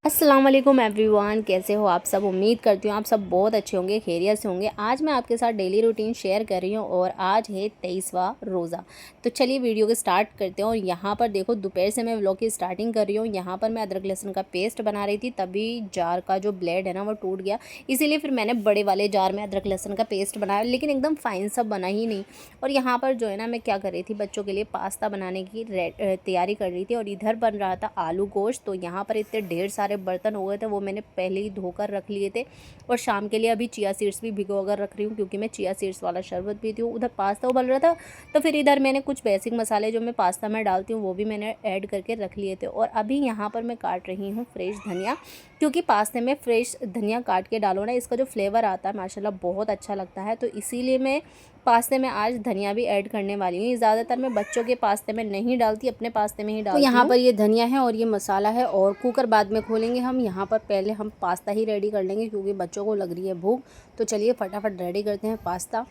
अस्सलाम वालेकुम एवरीवन, कैसे हो आप सब। उम्मीद करती हूँ आप सब बहुत अच्छे होंगे, खैरियत से होंगे। आज मैं आपके साथ डेली रूटीन शेयर कर रही हूँ और आज है 23वां रोज़ा। तो चलिए वीडियो को स्टार्ट करते हैं। और यहाँ पर देखो, दोपहर से मैं व्लॉग की स्टार्टिंग कर रही हूँ। यहाँ पर मैं अदरक लहसुन का पेस्ट बना रही थी, तभी जार का जो ब्लेड है ना वो टूट गया। इसीलिए फिर मैंने बड़े वाले जार में अदरक लहसुन का पेस्ट बनाया, लेकिन एकदम फाइन सा बना ही नहीं। और यहाँ पर जो है ना, मैं क्या कर रही थी, बच्चों के लिए पास्ता बनाने की तैयारी कर रही थी। और इधर बन रहा था आलू गोश्त। तो यहाँ पर इतने ढेर सारे बर्तन हो गए थे, वो मैंने पहले ही धोकर रख लिए थे। और शाम के लिए अभी चिया सीड्स भी भिगो कर रख रही हूँ, क्योंकि मैं चिया सीड्स वाला शरबत पीती हूँ। उधर पास्ता उबल रहा था, तो फिर इधर मैंने कुछ बेसिक मसाले जो मैं पास्ता में डालती हूँ वो भी मैंने ऐड करके रख लिए थे। और अभी यहाँ पर मैं काट रही हूँ फ्रेश धनिया, क्योंकि पास्ते में फ्रेश धनिया काट के डालो ना, इसका जो फ्लेवर आता है माशाल्लाह बहुत अच्छा लगता है। तो इसीलिए मैं पास्ते में आज धनिया भी ऐड करने वाली हूँ। ज़्यादातर मैं बच्चों के पास्ते में नहीं डालती, अपने पास्ते में ही डालती हूँ। तो यहाँ पर ये धनिया है और ये मसाला है, और कुकर बाद में खोलेंगे हम। यहाँ पर पहले हम पास्ता ही रेडी कर लेंगे, क्योंकि बच्चों को लग रही है भूख। तो चलिए फटाफट रेडी करते हैं पास्ता।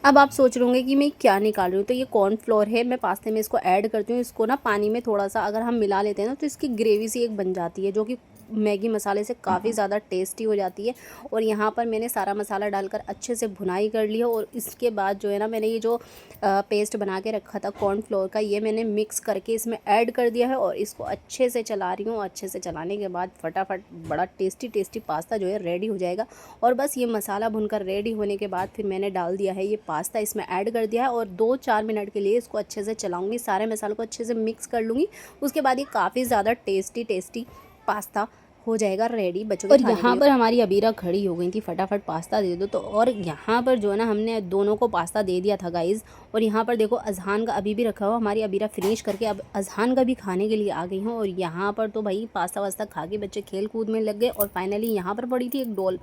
अब आप सोच रहे होंगे कि मैं क्या निकाल रही हूँ, तो ये कॉर्नफ्लोर है। मैं पास्ते में इसको ऐड करती हूँ। इसको ना पानी में थोड़ा सा अगर हम मिला लेते हैं ना, तो इसकी ग्रेवी सी एक बन जाती है, जो कि मैगी मसाले से काफ़ी ज़्यादा टेस्टी हो जाती है। और यहाँ पर मैंने सारा मसाला डालकर अच्छे से भुनाई कर लिया। और इसके बाद जो है ना, मैंने ये जो पेस्ट बना के रखा था कॉर्नफ्लोर का, ये मैंने मिक्स करके इसमें ऐड कर दिया है। और इसको अच्छे से चला रही हूँ। अच्छे से चलाने के बाद फटाफट बड़ा टेस्टी पास्ता जो है रेडी हो जाएगा। और बस ये मसाला भुनकर रेडी होने के बाद फिर मैंने डाल दिया है ये पास्ता, इसमें ऐड कर दिया है। और 2-4 मिनट के लिए इसको अच्छे से चलाऊंगी, सारे मसालों को अच्छे से मिक्स कर लूँगी। उसके बाद ये काफ़ी ज़्यादा टेस्टी पास्ता हो जाएगा रेडी बच्चों के खाने के लिए। और यहाँ पर हमारी अबीरा खड़ी हो गई थी, फटाफट पास्ता दे दो। तो और यहाँ पर जो है ना, हमने दोनों को पास्ता दे दिया था गाइज़। और यहाँ पर देखो, अजहान का अभी भी रखा हुआ। हमारी अबीरा फिनिश करके अब अजहान का भी खाने के लिए आ गई हूँ। और यहाँ पर तो भाई पास्ता वास्ता खा के बच्चे खेल कूद में लग गए। और फाइनली यहाँ पर पड़ी थी एक डॉल,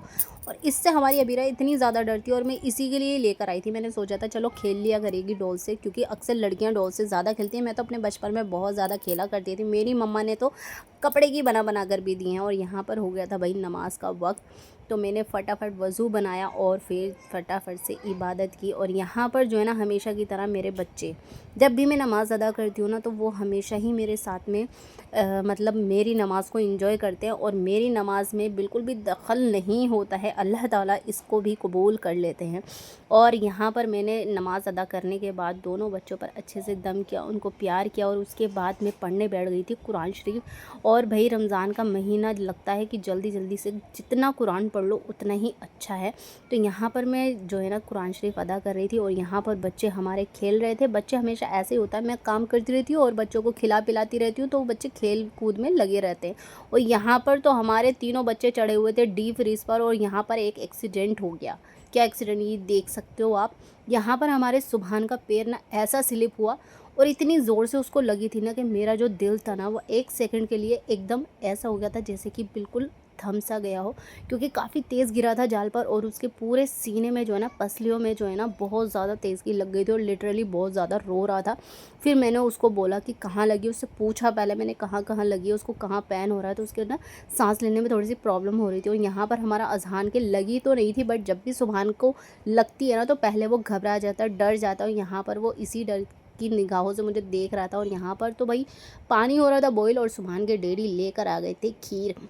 और इससे हमारी अबीरा इतनी ज़्यादा डरती है। और मैं इसी के लिए लेकर आई थी। मैंने सोचा था चलो खेल लिया करेगी डॉल से, क्योंकि अक्सर लड़कियां डॉल से ज़्यादा खेलती हैं। मैं तो अपने बचपन में बहुत ज़्यादा खेला करती थी। मेरी मम्मा ने तो कपड़े की बना कर भी दी हैं। और यहाँ पर हो गया था भाई नमाज का वक्त, तो मैंने फटाफट वज़ू बनाया और फिर फटाफट से इबादत की। और यहाँ पर जो है ना, हमेशा की तरह मेरे बच्चे, जब भी मैं नमाज़ अदा करती हूँ ना, तो वो हमेशा ही मेरे साथ में मतलब मेरी नमाज़ को एंजॉय करते हैं। और मेरी नमाज़ में बिल्कुल भी दखल नहीं होता है, अल्लाह ताला इसको भी कबूल कर लेते हैं। और यहाँ पर मैंने नमाज़ अदा करने के बाद दोनों बच्चों पर अच्छे से दम किया, उनको प्यार किया। और उसके बाद मैं पढ़ने बैठ गई थी कुरान शरीफ। और भाई रमज़ान का महीना लगता है कि जल्दी से जितना कुरान पढ़ लो उतना ही अच्छा है। तो यहाँ पर मैं जो है ना, कुरान शरीफ अदा कर रही थी। और यहाँ पर बच्चे हमारे खेल रहे थे। बच्चे हमेशा ऐसे ही होता है, मैं काम करती रहती हूँ और बच्चों को खिला पिलाती रहती हूँ, तो बच्चे खेल कूद में लगे रहते हैं। और यहाँ पर तो हमारे तीनों बच्चे चढ़े हुए थे डीप फ्रीज पर। और यहाँ पर एक एक्सीडेंट हो गया। क्या एक्सीडेंट, ये देख सकते हो आप। यहाँ पर हमारे सुभान का पैर ना ऐसा स्लिप हुआ, और इतनी ज़ोर से उसको लगी थी ना, कि मेरा जो दिल था ना, वो 1 सेकंड के लिए एकदम ऐसा हो गया था जैसे कि बिल्कुल थम सा गया हो, क्योंकि काफ़ी तेज़ गिरा था जाल पर। और उसके पूरे सीने में जो है ना, पसलियों में जो है ना, बहुत ज़्यादा तेज़ की लग गई थी। और लिटरली बहुत ज़्यादा रो रहा था। फिर मैंने उसको बोला कि कहाँ लगी, उससे पूछा पहले मैंने कहाँ लगी है, उसको कहाँ पेन हो रहा है। तो उसके ना सांस लेने में थोड़ी सी प्रॉब्लम हो रही थी। और यहाँ पर हमारा अजहान के लगी तो नहीं थी, बट जब भी सुभान को लगती है ना, तो पहले वो घबरा जाता है, डर जाता है। और यहाँ पर वो इसी डर की निगाहों से मुझे देख रहा था। और यहाँ पर तो भाई पानी हो रहा था बॉईल, और सुभान के डैडी लेकर आ गए थे खीर।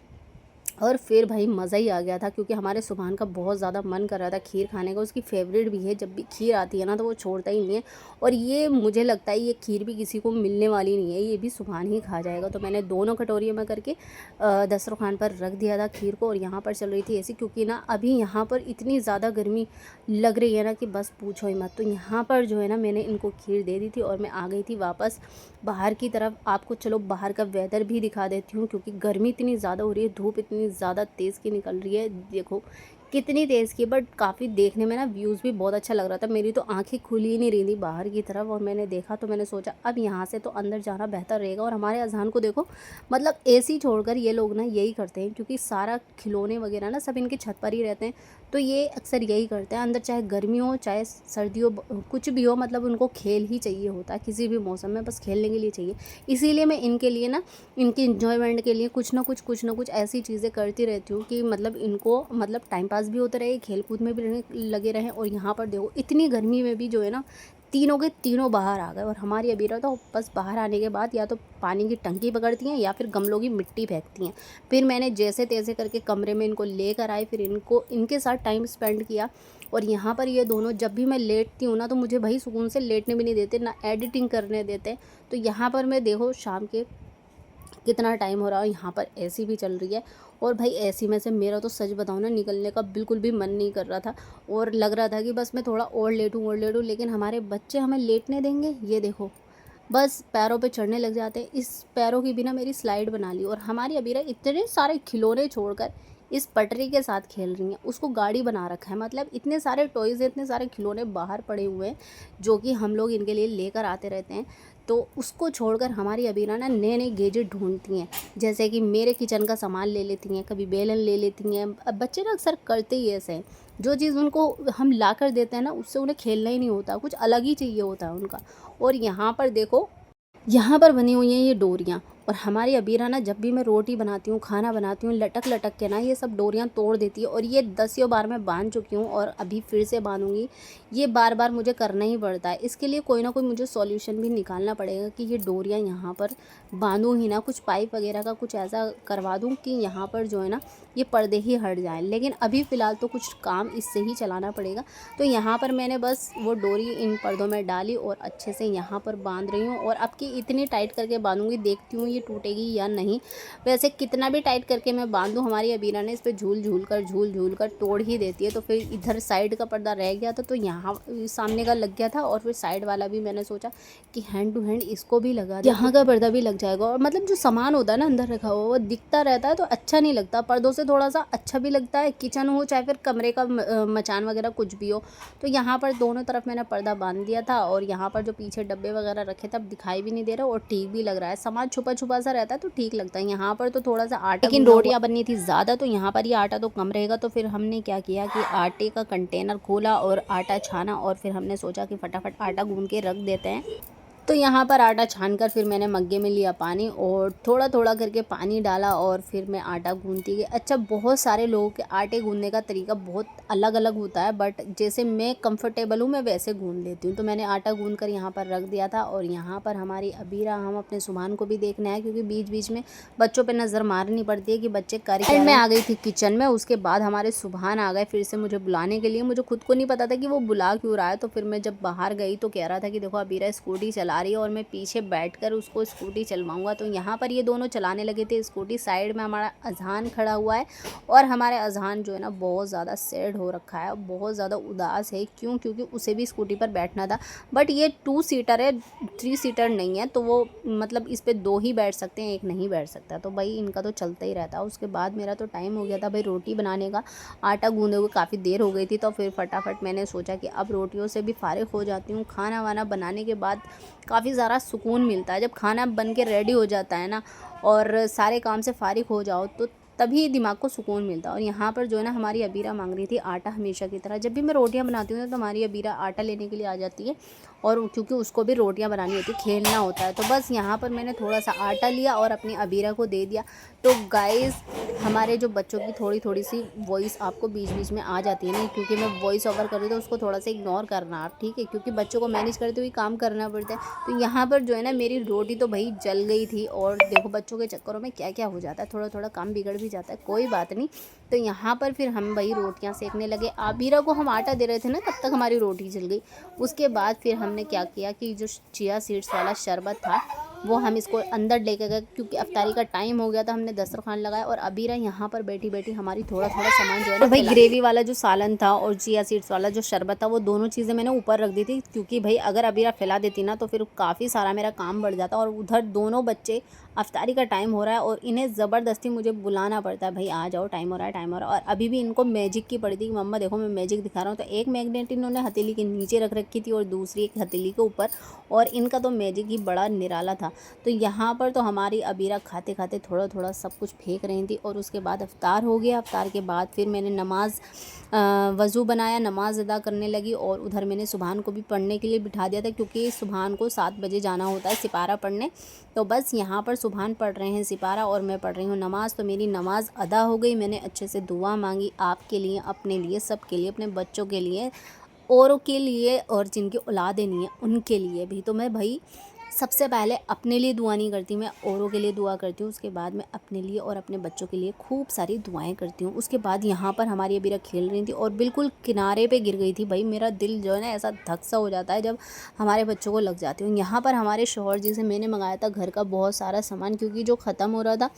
और फिर भाई मज़ा ही आ गया था, क्योंकि हमारे सुभान का बहुत ज़्यादा मन कर रहा था खीर खाने का। उसकी फेवरेट भी है, जब भी खीर आती है ना, तो वो छोड़ता ही नहीं है। और ये मुझे लगता है ये खीर भी किसी को मिलने वाली नहीं है, ये भी सुभान ही खा जाएगा। तो मैंने दोनों कटोरियों में करके दस्तरखान पर रख दिया था खीर को। और यहाँ पर चल रही थी ऐसी, क्योंकि ना अभी यहाँ पर इतनी ज़्यादा गर्मी लग रही है ना, कि बस पूछो ही मत। तो यहाँ पर जो है ना, मैंने इनको खीर दे दी थी। और मैं आ गई थी वापस बाहर की तरफ। आपको चलो बाहर का वेदर भी दिखा देती हूँ, क्योंकि गर्मी इतनी ज़्यादा हो रही है, धूप इतनी ज़्यादा तेज़ की निकल रही है। देखो कितनी तेज़ की, बट काफ़ी देखने में ना व्यूज़ भी बहुत अच्छा लग रहा था। मेरी तो आंखें खुली ही नहीं रही थी बाहर की तरफ। और मैंने देखा, तो मैंने सोचा अब यहाँ से तो अंदर जाना बेहतर रहेगा। और हमारे अज़हान को देखो, मतलब एसी छोड़कर ये लोग ना यही करते हैं, क्योंकि सारा खिलौने वगैरह ना सब इनकी छत पर ही रहते हैं। तो ये अक्सर यही करते हैं अंदर, चाहे गर्मी हो चाहे सर्दी हो, कुछ भी हो, मतलब उनको खेल ही चाहिए होता है। किसी भी मौसम में बस खेलने के लिए चाहिए। इसीलिए मैं इनके लिए ना, इनकी इंजॉयमेंट के लिए कुछ ना कुछ ऐसी चीज़ें करती रहती हूँ, कि मतलब इनको मतलब टाइम पास भी होता रहे, खेल कूद में भी लगे रहें। और यहाँ पर देखो इतनी गर्मी में भी जो है ना, तीनों के तीनों बाहर आ गए। और हमारी अबीरा तो बस बाहर आने के बाद या तो पानी की टंकी पकड़ती हैं या फिर गमलों की मिट्टी फेंकती हैं। फिर मैंने जैसे तैसे करके कमरे में इनको लेकर आई, फिर इनके साथ टाइम स्पेंड किया। और यहाँ पर ये दोनों जब भी मैं लेटती हूँ ना तो मुझे भाई सुकून से लेटने भी नहीं देते, ना एडिटिंग करने देते। तो यहाँ पर मैं देखो शाम के कितना टाइम हो रहा है, यहाँ पर एसी भी चल रही है। और भाई एसी में से मेरा तो सच बताऊँ ना निकलने का बिल्कुल भी मन नहीं कर रहा था। और लग रहा था कि बस मैं थोड़ा और लेटूँ, लेकिन हमारे बच्चे हमें लेटने देंगे? ये देखो बस पैरों पे चढ़ने लग जाते हैं। इस पैरों की बिना मेरी स्लाइड बना ली। और हमारी अबीरा इतने सारे खिलौने छोड़कर इस पटरी के साथ खेल रही हैं। उसको गाड़ी बना रखा है, मतलब इतने सारे टॉयज़, इतने सारे खिलौने बाहर पड़े हुए हैं जो कि हम लोग इनके लिए लेकर आते रहते हैं। तो उसको छोड़कर हमारी अबीरा ना नए नए गैजेट ढूंढती हैं। जैसे कि मेरे किचन का सामान ले लेती हैं, कभी बेलन ले लेती हैं। अब बच्चे ना अक्सर करते ही ऐसे हैं, जो चीज़ उनको हम ला कर देते हैं ना उससे उन्हें खेलना ही नहीं होता, कुछ अलग ही चाहिए होता है उनका। और यहाँ पर देखो, यहाँ पर बनी हुई हैं ये डोरियाँ। और हमारी अबीरा ना जब भी मैं रोटी बनाती हूँ, खाना बनाती हूँ, लटक लटक के ना ये सब डोरियाँ तोड़ देती है। और ये 10 बार मैं बांध चुकी हूँ और अभी फिर से बांधूंगी। ये बार बार मुझे करना ही पड़ता है। इसके लिए कोई ना कोई मुझे सॉल्यूशन भी निकालना पड़ेगा कि ये डोरियाँ यहाँ पर बांधूँ ही ना, कुछ पाइप वगैरह का कुछ ऐसा करवा दूँ कि यहाँ पर जो है ना ये पर्दे ही हट जाएँ। लेकिन अभी फ़िलहाल तो कुछ काम इससे ही चलाना पड़ेगा। तो यहाँ पर मैंने बस वो डोरी इन पर्दों में डाली और अच्छे से यहाँ पर बांध रही हूँ। और अब की इतनी टाइट करके बांधूंगी, देखती हूँ ये टूटेगी या नहीं। वैसे कितना भी टाइट करके मैं बांधूँ, हमारी अबीरा ने इस पर झूल झूल कर तोड़ ही देती है। तो फिर इधर साइड का पर्दा रह गया था तो यहाँ सामने का लग गया था। और फिर साइड वाला भी मैंने सोचा कि हैंड टू हैंड इसको भी लगा दे, यहाँ का पर्दा भी लग जाएगा। और मतलब जो सामान होता है ना अंदर रखा हुआ वो दिखता रहता है तो अच्छा नहीं लगता, पर्दों से थोड़ा सा अच्छा भी लगता है। किचन हो चाहे फिर कमरे का मचान वगैरह कुछ भी हो। तो यहाँ पर दोनों तरफ मैंने पर्दा बांध दिया था। और यहाँ पर जो पीछे डब्बे वगैरह रखे थे अब दिखाई भी नहीं दे रहा और ठीक भी लग रहा है। सामान छुपा छुपा सा रहता है तो ठीक लगता है। यहाँ पर तो थोड़ा सा आटा, लेकिन रोटियां बननी थी ज़्यादा तो यहाँ पर ये आटा तो कम रहेगा। तो फिर हमने क्या किया कि आटे का कंटेनर खोला और आटा छाना। और फिर हमने सोचा कि फटाफट आटा गूंद के रख देते हैं। तो यहाँ पर आटा छानकर फिर मैंने मग्गे में लिया पानी और थोड़ा थोड़ा करके पानी डाला और फिर मैं आटा गूंदती गई। अच्छा, बहुत सारे लोगों के आटे गूंदने का तरीका बहुत अलग अलग होता है, बट जैसे मैं कंफर्टेबल हूँ मैं वैसे गूंद लेती हूँ। तो मैंने आटा गूंद कर यहाँ पर रख दिया था। और यहाँ पर हमारी अबीरा, हम अपने सुभान को भी देखने आए क्योंकि बीच बीच में बच्चों पर नज़र मारनी पड़ती है कि बच्चे कर क्या रहे हैं। मैं आ गई थी किचन में, उसके बाद हमारे सुभान आ गए फिर से मुझे बुलाने के लिए। मुझे खुद को नहीं पता था कि वो बुला क्यों रहा है। तो फिर मैं जब बाहर गई तो कह रहा था कि देखो अबीरा स्कूटी चला रही है और मैं पीछे बैठकर उसको स्कूटी चलवाऊंगा। तो यहाँ पर ये दोनों चलाने लगे थे स्कूटी। साइड में हमारा अजहान खड़ा हुआ है और हमारे अजहान जो है ना बहुत ज़्यादा सैड हो रखा है, बहुत ज़्यादा उदास है। क्यों? क्योंकि उसे भी स्कूटी पर बैठना था, बट ये 2 सीटर है, 3 सीटर नहीं है। तो वो मतलब इस पर 2 ही बैठ सकते हैं, एक नहीं बैठ सकता। तो भाई इनका तो चलता ही रहता है। उसके बाद मेरा तो टाइम हो गया था भाई रोटी बनाने का, आटा गूंदे हुए काफ़ी देर हो गई थी। तो फिर फटाफट मैंने सोचा कि अब रोटियों से भी फारिग हो जाती हूँ। खाना वाना बनाने के बाद काफ़ी ज़्यादा सुकून मिलता है। जब खाना बन के रेडी हो जाता है ना और सारे काम से फारिग हो जाओ तो तभी दिमाग को सुकून मिलता है। और यहाँ पर जो है ना हमारी अबीरा मांग रही थी आटा। हमेशा की तरह जब भी मैं रोटियाँ बनाती हूँ तो हमारी अबीरा आटा लेने के लिए आ जाती है। और क्योंकि उसको भी रोटियाँ बनानी होती है, खेलना होता है। तो बस यहाँ पर मैंने थोड़ा सा आटा लिया और अपनी अबीरा को दे दिया। तो गाइस, हमारे जो बच्चों की थोड़ी थोड़ी सी वॉइस आपको बीच बीच में आ जाती है ना, क्योंकि मैं वॉइस ओवर कर रही हूँ तो उसको थोड़ा सा इग्नोर करना आप, ठीक है? क्योंकि बच्चों को मैनेज करते हुए काम करना पड़ता है। तो यहाँ पर जो है ना मेरी रोटी तो भाई जल गई थी। और देखो बच्चों के चक्करों में क्या क्या हो जाता है, थोड़ा थोड़ा काम बिगड़ भी जाता है, कोई बात नहीं। तो यहाँ पर फिर हम भाई रोटियाँ सेकने लगे। अबीरा को हम आटा दे रहे थे ना, तब तक हमारी रोटी जल गई। उसके बाद फिर हमने क्या किया कि जो चिया सीड्स वाला शरबत था वो हम इसको अंदर लेके गए, क्योंकि अफ्तारी का टाइम हो गया था। हमने दस्तरखान लगाया और अबीरा यहाँ पर बैठी बैठी हमारी थोड़ा थोड़ा सामान जो है ना, भाई ग्रेवी वाला जो सालन था और चिया सीड्स वाला जो शरबत था वो दोनों चीज़ें मैंने ऊपर रख दी थी। क्योंकि भाई अगर अबीरा फैला देती ना तो फिर काफ़ी सारा मेरा काम बढ़ जाता। और उधर दोनों बच्चे, अफ्तारी का टाइम हो रहा है और इन्हें ज़बरदस्ती मुझे बुलाना पड़ता है, भाई आ जाओ, टाइम हो रहा है, टाइम हो रहा है। और अभी भी इनको मैजिक की पड़ी थी, मम्मा देखो मैं मैजिक दिखा रहा हूँ। तो एक मैग्नेट इन्होंने हथेली के नीचे रख रखी थी और दूसरी एक हथेली के ऊपर। और इनका तो मैजिक ही बड़ा निराला था। तो यहाँ पर तो हमारी अबीरा खाते खाते थोड़ा थोड़ा सब कुछ फेंक रही थी। और उसके बाद अफ्तार हो गया। अफ्तार के बाद फिर मैंने नमाज़ वज़ू बनाया, नमाज़ अदा करने लगी। और उधर मैंने सुभान को भी पढ़ने के लिए बिठा दिया था, क्योंकि सुभान को 7 बजे जाना होता है सिपारा पढ़ने। तो बस यहाँ पर सुभान पढ़ रहे हैं सिपारा और मैं पढ़ रही हूँ नमाज़। तो मेरी नमाज़ अदा हो गई। मैंने अच्छे से दुआ मांगी आपके लिए, अपने लिए, सब के लिए, अपने बच्चों के लिए, औरों के लिए और जिनकी औलादें नहीं है उनके लिए भी। तो मैं भाई सबसे पहले अपने लिए दुआ नहीं करती, मैं औरों के लिए दुआ करती हूँ। उसके बाद मैं अपने लिए और अपने बच्चों के लिए खूब सारी दुआएं करती हूँ। उसके बाद यहाँ पर हमारी अबीरा खेल रही थी और बिल्कुल किनारे पे गिर गई थी। भाई मेरा दिल जो है ना ऐसा धक सा हो जाता है जब हमारे बच्चों को लग जाती हूँ। यहाँ पर हमारे शौहर जी से मैंने मंगाया था घर का बहुत सारा सामान, क्योंकि जो ख़त्म हो रहा था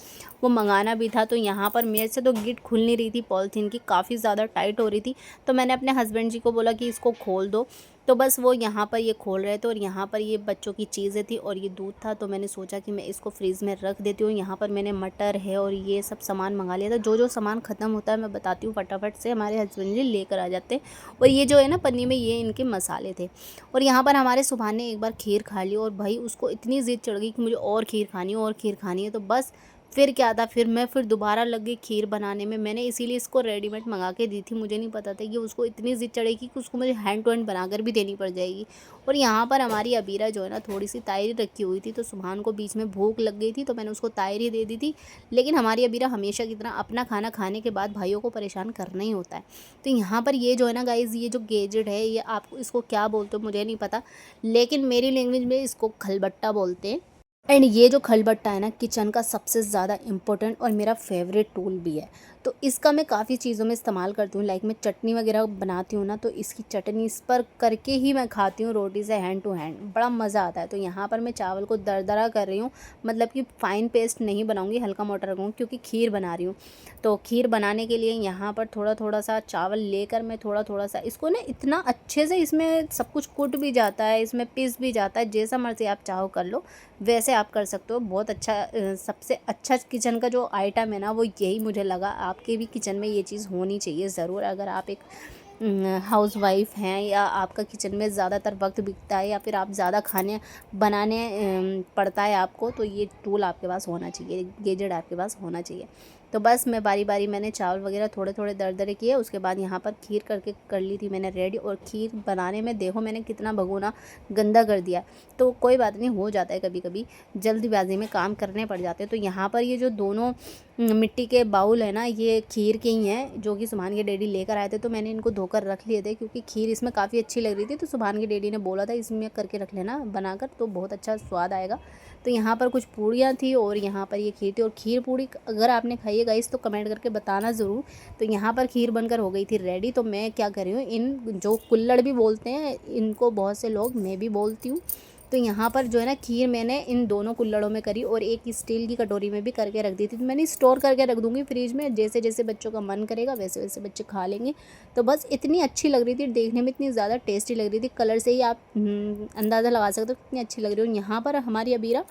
वो मंगाना भी था। तो यहाँ पर मेरे से तो गिट खुल नहीं रही थी, पॉलीथीन की काफ़ी ज़्यादा टाइट हो रही थी। तो मैंने अपने हस्बैंड जी को बोला कि इसको खोल दो, तो बस वो यहाँ पर ये खोल रहे थे और यहाँ पर ये बच्चों की चीज़ें थी और ये दूध था। तो मैंने सोचा कि मैं इसको फ्रीज़ में रख देती हूँ। यहाँ पर मैंने मटर है और ये सब सामान मंगा लिया था। जो जो सामान ख़त्म होता है मैं बताती हूँ फटाफट से, हमारे हस्बैंड जी लेकर आ जाते हैं। और ये जो है ना पन्नी में, ये इनके मसाले थे। और यहाँ पर हमारे सुभान ने एक बार खीर खा ली और भाई उसको इतनी ज़िद चढ़ गई कि मुझे और खीर खानी है और खीर खानी है। तो बस फिर क्या था, फिर दोबारा लग गई खीर बनाने में। मैंने इसीलिए इसको रेडीमेड मंगा के दी थी, मुझे नहीं पता था कि उसको इतनी ज़िद चढ़ेगी कि उसको मुझे हैंड टू हैंड बनाकर भी देनी पड़ जाएगी। और यहाँ पर हमारी अबीरा जो है ना थोड़ी सी तायरी रखी हुई थी, तो सुभान को बीच में भूख लग गई थी तो मैंने उसको तायरी दे दी थी। लेकिन हमारी अबीरा हमेशा की तरह अपना खाना खाने के बाद भाइयों को परेशान करना ही होता है। तो यहाँ पर ये जो है ना गाइज़, ये जो गेजेट है, ये आपको इसको क्या बोलते हो मुझे नहीं पता, लेकिन मेरी लैंग्वेज में इसको खलबट्टा बोलते हैं। एंड ये जो खलबट्टा है ना किचन का सबसे ज़्यादा इम्पोर्टेंट और मेरा फेवरेट टूल भी है। तो इसका मैं काफ़ी चीज़ों में इस्तेमाल करती हूँ। लाइक मैं चटनी वगैरह बनाती हूँ ना, तो इसकी चटनी इस पर करके ही मैं खाती हूँ रोटी से हैंड टू हैंड, बड़ा मज़ा आता है। तो यहाँ पर मैं चावल को दरदरा कर रही हूँ, मतलब कि फ़ाइन पेस्ट नहीं बनाऊँगी, हल्का मोटा रखूँगी क्योंकि खीर बना रही हूँ। तो खीर बनाने के लिए यहाँ पर थोड़ा थोड़ा सा चावल लेकर मैं थोड़ा थोड़ा सा इसको ना इतना अच्छे से, इसमें सब कुछ कुट भी जाता है, इसमें पिस भी जाता है, जैसा मर्ज़ी आप चाहो कर लो, वैसे आप कर सकते हो। बहुत अच्छा सबसे अच्छा किचन का जो आइटम है ना वो यही मुझे लगा। आपके भी किचन में ये चीज़ होनी चाहिए ज़रूर। अगर आप एक हाउस वाइफ हैं या आपका किचन में ज़्यादातर वक्त बीतता है या फिर आप ज़्यादा खाने बनाने पड़ता है आपको, तो ये टूल आपके पास होना चाहिए, गैजेट आपके पास होना चाहिए। तो बस मैं बारी बारी मैंने चावल वगैरह थोड़े थोड़े दरदरे किए। उसके बाद यहाँ पर खीर करके कर ली थी मैंने रेडी। और खीर बनाने में देखो मैंने कितना भगोना गंदा कर दिया। तो कोई बात नहीं, हो जाता है कभी कभी, जल्दबाजी में काम करने पड़ जाते हैं। तो यहाँ पर ये जो दोनों मिट्टी के बाउल है ना, ये खीर के ही हैं जो कि सुभान के डैडी लेकर आए थे। तो मैंने इनको धोकर रख लिए थे क्योंकि खीर इसमें काफ़ी अच्छी लग रही थी। तो सुभान के डैडी ने बोला था इसमें करके रख लेना बनाकर, तो बहुत अच्छा स्वाद आएगा। तो यहाँ पर कुछ पूड़ियाँ थी और यहाँ पर ये खीर थी। और खीर पूड़ी अगर आपने खाई है गाइस तो कमेंट करके बताना ज़रूर। तो यहाँ पर खीर बनकर हो गई थी रेडी। तो मैं क्या कर रही हूँ, इन जो कुल्हड़ भी बोलते हैं इनको बहुत से लोग, मैं भी बोलती हूँ। तो यहाँ पर जो है ना खीर मैंने इन दोनों कुल्हड़ों में करी और एक स्टील की कटोरी में भी करके रख दी थी। तो मैंने स्टोर करके रख दूँगी फ्रिज में, जैसे जैसे बच्चों का मन करेगा वैसे वैसे बच्चे खा लेंगे। तो बस इतनी अच्छी लग रही थी, देखने में इतनी ज़्यादा टेस्टी लग रही थी, कलर से ही आप अंदाज़ा लगा सकते हो कितनी अच्छी लग रही हो। यहाँ पर हमारी अबीरा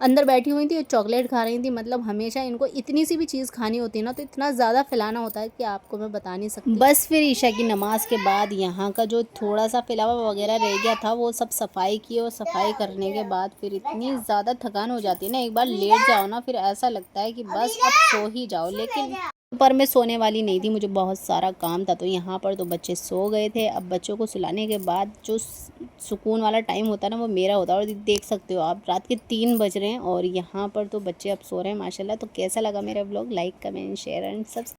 अंदर बैठी हुई थी, चॉकलेट खा रही थी। मतलब हमेशा इनको इतनी सी भी चीज़ खानी होती है ना तो इतना ज़्यादा फैलाना होता है कि आपको मैं बता नहीं सकती। बस फिर ईशा की नमाज़ के बाद यहाँ का जो थोड़ा सा फैलावा वगैरह रह गया था वो सब सफाई की, और सफाई करने के बाद फिर इतनी ज़्यादा थकान हो जाती है ना, एक बार लेट जाओ ना फिर ऐसा लगता है कि बस अब सो ही जाओ। लेकिन पर मैं सोने वाली नहीं थी, मुझे बहुत सारा काम था। तो यहाँ पर तो बच्चे सो गए थे। अब बच्चों को सुलाने के बाद जो सुकून वाला टाइम होता है ना वो मेरा होता है। और देख सकते हो आप रात के 3 बज रहे हैं और यहाँ पर तो बच्चे अब सो रहे हैं माशाल्लाह। तो कैसा लगा मेरा vlog, like comment share and subscribe.